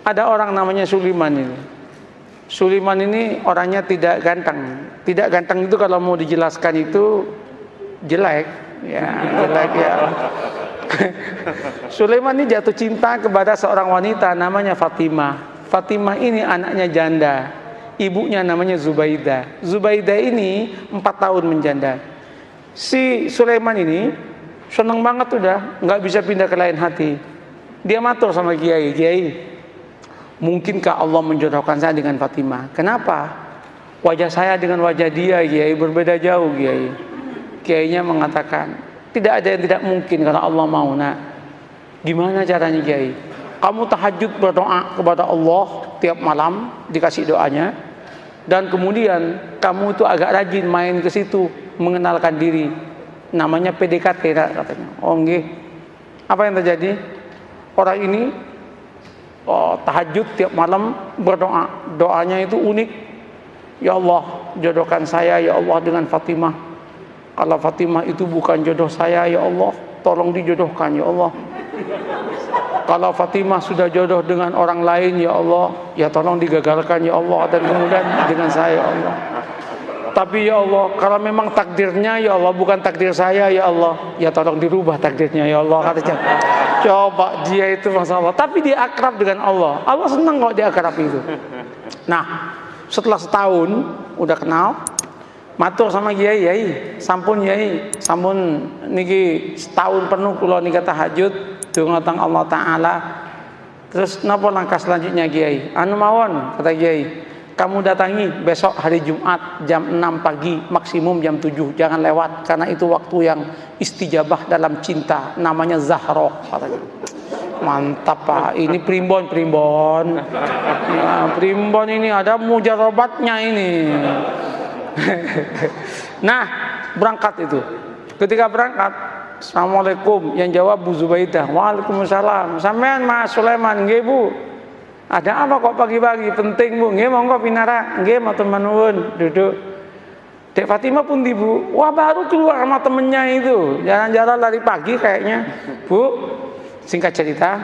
Ada orang namanya Sulaiman ini. Sulaiman ini orangnya tidak ganteng. Tidak ganteng itu kalau mau dijelaskan itu jelek, ya jelek ya. Sulaiman ini jatuh cinta kepada seorang wanita namanya Fatimah. Fatimah ini anaknya janda. Ibunya namanya Zubaidah. Zubaidah ini 4 tahun menjanda. Si Sulaiman ini seneng banget udah, nggak bisa pindah ke lain hati. Dia matur sama Kiai, Kiai, mungkinkah Allah menjodohkan saya dengan Fatimah? Kenapa? Wajah saya dengan wajah dia, Kiai, berbeda jauh, Kiai. Kiainya mengatakan, tidak ada yang tidak mungkin kalau Allah mau, nak. Gimana caranya, Kiai? Kamu tahajud berdoa kepada Allah tiap malam, dikasih doanya. Dan kemudian kamu itu agak rajin main ke situ, mengenalkan diri. Namanya PDKT, katanya. Oh, nggih. Apa yang terjadi? Orang ini tahajud tiap malam berdoa. Doanya itu unik. Ya Allah, jodohkan saya ya Allah dengan Fatimah. Kalau Fatimah itu bukan jodoh saya, ya Allah, tolong dijodohkan ya Allah. Kalau Fatimah sudah jodoh dengan orang lain, ya Allah, ya tolong digagalkan ya Allah, dan kemudian dengan saya ya Allah. Tapi ya Allah, kalau memang takdirnya ya Allah bukan takdir saya ya Allah, ya tolong dirubah takdirnya ya Allah, katanya. Coba dia itu masalah, tapi dia akrab dengan Allah. Allah senang kalau dia akrab itu. Nah, setelah setahun udah kenal, matur sama Kiai, Kiai, sampun Kiai, sampun niki setahun penuh kula nika tahajud dungatang Allah Ta'ala. Terus napa langkah selanjutnya, Kiai? Anu mawon, kata Kiai, kamu datangi besok hari Jumat jam 6 pagi, maksimum jam 7, jangan lewat, karena itu waktu yang istijabah dalam cinta, namanya Zahroh, katanya. Mantap Pak, ini primbon ya, primbon ini ada mujarobatnya ini. Nah, berangkat itu. Ketika berangkat, Assalamualaikum, yang jawab Bu Zubaidah. Waalaikumsalam. Sampean Mas Sulaiman, nggih Bu. Ada apa kok pagi-pagi? Penting Bu. Nggih monggo pinara. Nggih matur nuwun, duduk. Dek Fatimah pun di Bu. Wah, baru keluar sama temennya itu. Jalan-jalan lari pagi kayaknya. Bu, singkat cerita,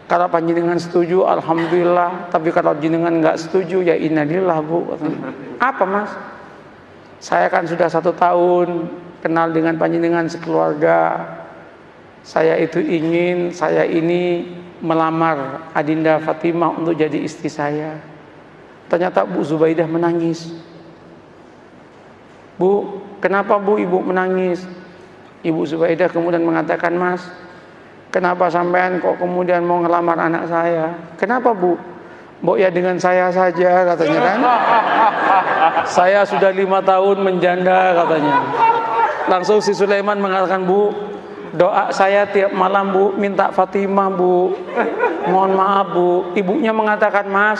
kalau panjenengan setuju alhamdulillah, tapi kalau jenengan nggak setuju ya innalillah Bu. Apa Mas? Saya kan sudah 1 tahun kenal dengan panjenengan sekeluarga. Saya itu ingin saya ini melamar Adinda Fatimah untuk jadi istri saya. Ternyata Bu Zubaidah menangis. Bu, kenapa Bu Ibu menangis? Ibu Zubaidah kemudian mengatakan, Mas, kenapa sampean kok kemudian mau ngelamar anak saya? Kenapa Bu? Mbok ya dengan saya saja, katanya kan. Saya sudah 5 tahun menjanda, katanya. Langsung si Sulaiman mengatakan, Bu, doa saya tiap malam Bu, minta Fatimah Bu. Mohon maaf Bu. Ibunya mengatakan, Mas,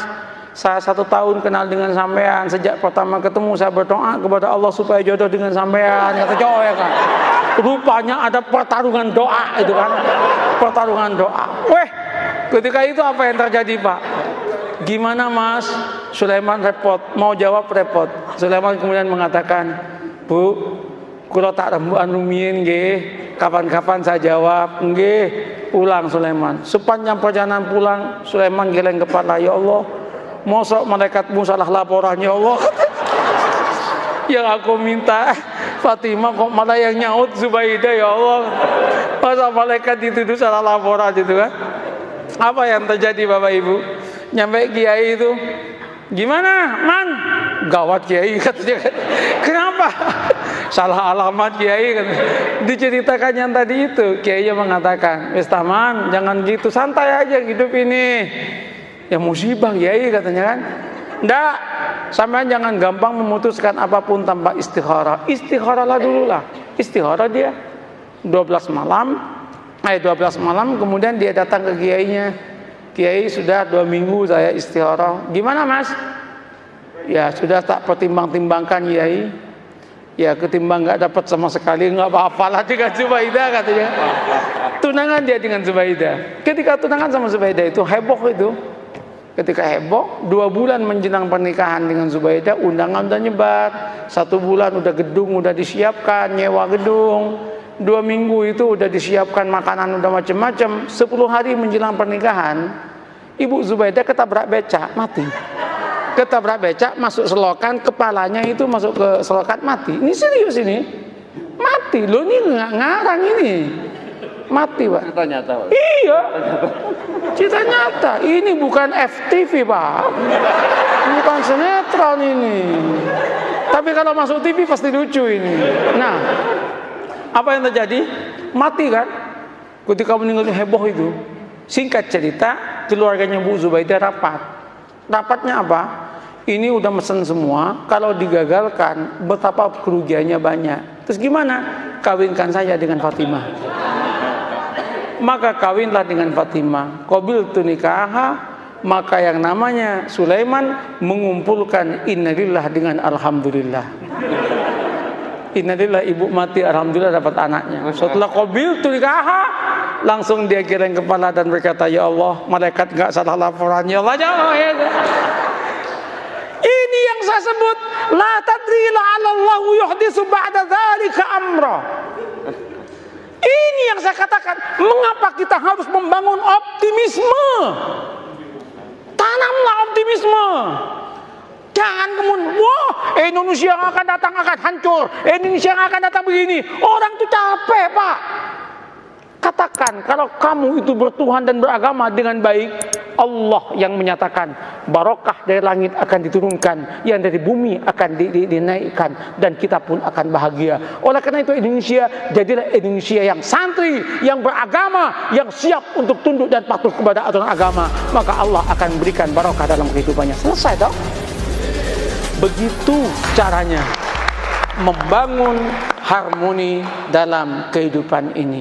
saya 1 tahun kenal dengan sampean. Sejak pertama ketemu saya berdoa kepada Allah supaya jodoh dengan sampean. Kata cowok ya kan. Rupanya ada pertarungan doa itu kan. Pertarungan doa. Weh, ketika itu apa yang terjadi Pak? Gimana Mas? Sulaiman repot, mau jawab repot. Sulaiman kemudian mengatakan, Bu, kula tak rembukan rumiyin nggih, kapan-kapan saya jawab. Nggih, pulang Sulaiman. Sepanjang perjalanan pulang, Sulaiman geleng kepala, ya Allah, mosok malaikatmu salah laporan ya Allah. Yang aku minta Fatimah kok malah yang nyaut Zubaidah ya Allah. Masa malaikat dituduh salah laporan gitu kan? Apa yang terjadi Bapak Ibu? Nyampe Kiai itu, gimana Man? Gawat Kiai, katanya. Kenapa? Salah alamat Kiai, katanya. Diceritakan yang tadi itu, Kiainya mengatakan, wis taman, jangan gitu, santai aja hidup ini. Ya musibah Kiai, katanya kan. Nggak, sampean jangan gampang memutuskan apapun tanpa istikharah. Istikharahlah dulu lah. Istikharah dia 12 malam, kemudian dia datang ke Kiainya. Kiai, sudah 2 minggu saya istikharah. Gimana Mas? Ya sudah tak pertimbang-timbangkan Kiai. Ya ketimbang nggak dapat sama sekali, nggak apa-apalah dengan Zubaidah, katanya. Tunangan dia dengan Zubaidah. Ketika tunangan sama Zubaidah itu heboh itu. Ketika heboh, 2 bulan menjelang pernikahan dengan Zubaidah, undangan udah nyebar. 1 bulan udah gedung udah disiapkan, nyewa gedung. 2 minggu itu udah disiapkan makanan udah macam-macam. 10 hari menjelang pernikahan, Ibu Zubaidah ketabrak becak, mati. Ketabrak becak, masuk selokan, kepalanya itu masuk ke selokan, mati. Ini serius ini. Mati. Loh ini nggak ngarang ini. Mati, Pak. Cerita nyata, Pak. Iya. Cerita nyata. Ini bukan FTV, Pak. Bukan sinetron ini. Tapi kalau masuk TV pasti lucu ini. Nah, apa yang terjadi? Mati kan? Ketika meninggal heboh itu. Singkat cerita, keluarganya Bu Zubaidah rapat. Rapatnya apa? Ini udah mesen semua. Kalau digagalkan, betapa kerugiannya banyak. Terus gimana? Kawinkan saya dengan Fatimah. Maka kawinlah dengan Fatimah. Qabiltu nikaha. Maka yang namanya Sulaiman mengumpulkan innalillah dengan alhamdulillah. Innalillah, ibu mati, alhamdulillah dapat anaknya. Setelah qabiltu nikaha, langsung dia geleng kepala dan berkata, ya Allah, malaikat enggak salah laporan, ya Allah, jauh ya. Ini yang saya sebut la tadri la'allahu yuhdisu ba'da dzalika amra. Ini yang saya katakan, mengapa kita harus membangun optimisme? Tanamlah optimisme. Jangan kemudian, wah, Indonesia yang akan datang akan hancur, Indonesia yang akan datang begini. Orang itu capek, Pak. Katakan, kalau kamu itu bertuhan dan beragama dengan baik, Allah yang menyatakan barokah dari langit akan diturunkan, yang dari bumi akan dinaikkan, dan kita pun akan bahagia. Oleh karena itu Indonesia jadilah Indonesia yang santri, yang beragama, yang siap untuk tunduk dan patuh kepada aturan agama. Maka Allah akan berikan barokah dalam kehidupannya. Selesai dong. Begitu caranya membangun harmoni dalam kehidupan ini.